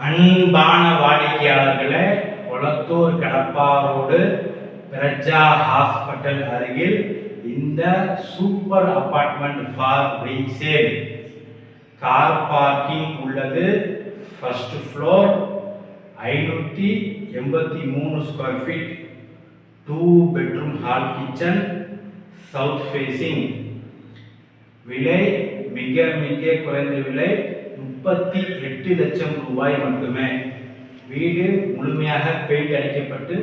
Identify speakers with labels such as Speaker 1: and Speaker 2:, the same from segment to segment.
Speaker 1: அன்பான வாடிக்கையாளர்களே, Kolathur Kadapa road Praja hospital அருகில் இந்த super apartment for resale. Car parking உள்ளது. First floor 583 square feet, 2 bedroom hall kitchen, south facing. விலை மிக மிக குறைந்த விலை, 38 லட்சம் ரூபாய் மட்டுமே. வீடு முழுமையாக பெயிண்ட் அடிக்கப்பட்டு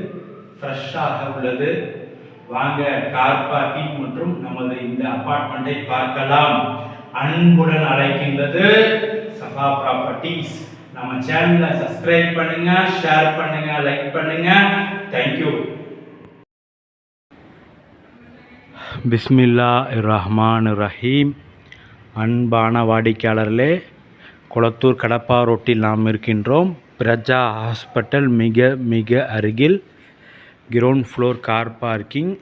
Speaker 1: ஃப்ரெஷ்ஷாக உள்ளது. வாங்க கார் பார்க்கிங் மற்றும் நமது இந்த அபார்ட்மெண்ட்டை பார்க்கலாம். அன்புடன் அழைக்கின்றது சஃபா ப்ராப்பர்ட்டிஸ். நம்ம சேனலை சப்ஸ்கிரைப் பண்ணுங்க, ஷேர் பண்ணுங்க, லைக் பண்ணுங்க. தேங்க்யூ. பிஸ்மில்லாஹிர்ரஹ்மானிர்ரஹீம். அன்பான வாடிக்கையாளர்களே, கொளத்தூர் கடப்பா ரோட்டில் நாம் இருக்கின்றோம். பிரஜா ஹாஸ்பிட்டல் மிக மிக அருகில் கிரவுண்ட் ஃப்ளோர் கார் பார்க்கிங்.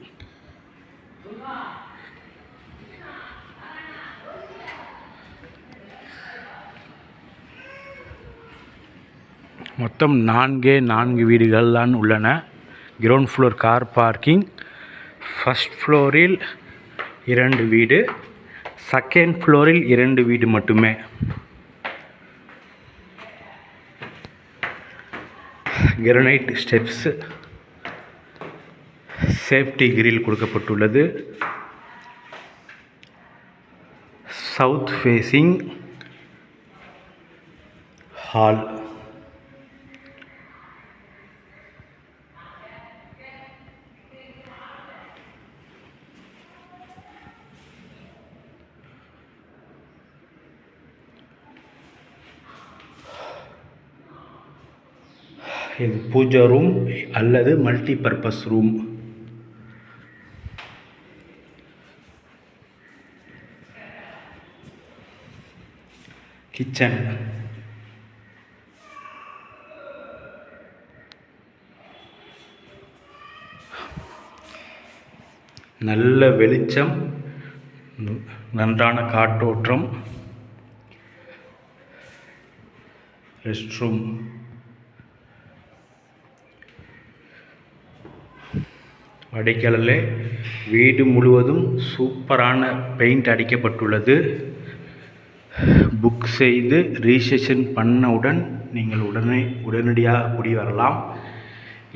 Speaker 1: மொத்தம் 4 வீடுகள் தான் உள்ளன. Ground floor car parking. First ஃப்ளோரில் 2 வீடு, செகண்ட் ஃப்ளோரில் 2 வீடு மட்டுமே. கிரானைட் ஸ்டெப்ஸ், சேஃப்டி கிரில் கொடுக்கப்பட்டுள்ளது. South facing hall. இது பூஜா ரூம் அல்லது மல்டி பர்பஸ் ரூம். கிச்சன். நல்ல வெளிச்சம், நன்றான காற்றோட்டம். Rest room. வாடிக்கையாளர்களே, வீடு முழுவதும் சூப்பரான பெயிண்ட் அடிக்கப்பட்டுள்ளது. புக் செய்து ரிஜிஸ்ட்ரேஷன் பண்ணவுடன் நீங்கள் உடனடியாக குடி வரலாம்.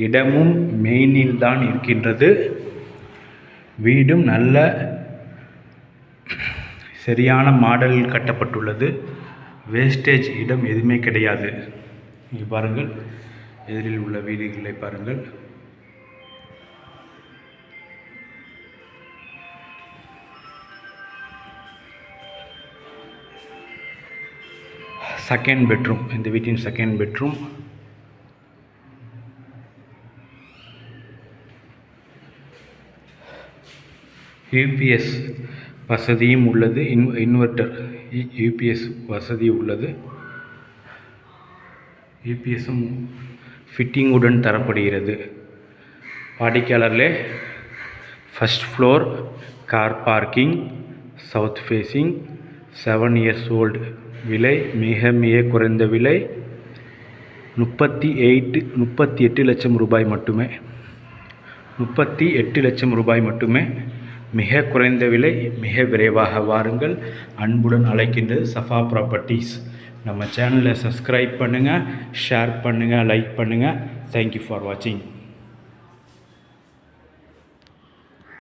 Speaker 1: இடமும் மெயினில் தான் இருக்கின்றது. வீடும் நல்ல சரியான மாடலில் கட்டப்பட்டுள்ளது. வேஸ்டேஜ் இடம் எதுவுமே கிடையாது. இங்கே பாருங்கள், எதிரில் உள்ள வீடுகளை பாருங்கள். செகண்ட் பெட்ரூம், இந்த வீட்டின் செகண்ட் பெட்ரூம். யூபிஎஸ் வசதியும் உள்ளது. இன்வெர்ட்டர் யூபிஎஸ் வசதி உள்ளது. யூபிஎஸும் ஃபிட்டிங்குடன் தரப்படுகிறது. வாடிக்கையாளர்களே, first floor car parking, south facing, 7 years old. விலை மிக மிக குறைந்த விலை, 38 லட்சம் ரூபாய் மட்டுமே. 38 லட்சம் ரூபாய் மட்டுமே. மிக குறைந்த விலை. மிக விரைவாக வாருங்கள். அன்புடன் அழைக்கின்றது சஃபா ப்ராப்பர்ட்டிஸ். நம்ம சேனலை சப்ஸ்கிரைப் பண்ணுங்கள், ஷேர் பண்ணுங்கள், லைக் பண்ணுங்கள். தேங்க்யூ ஃபார் வாட்சிங்.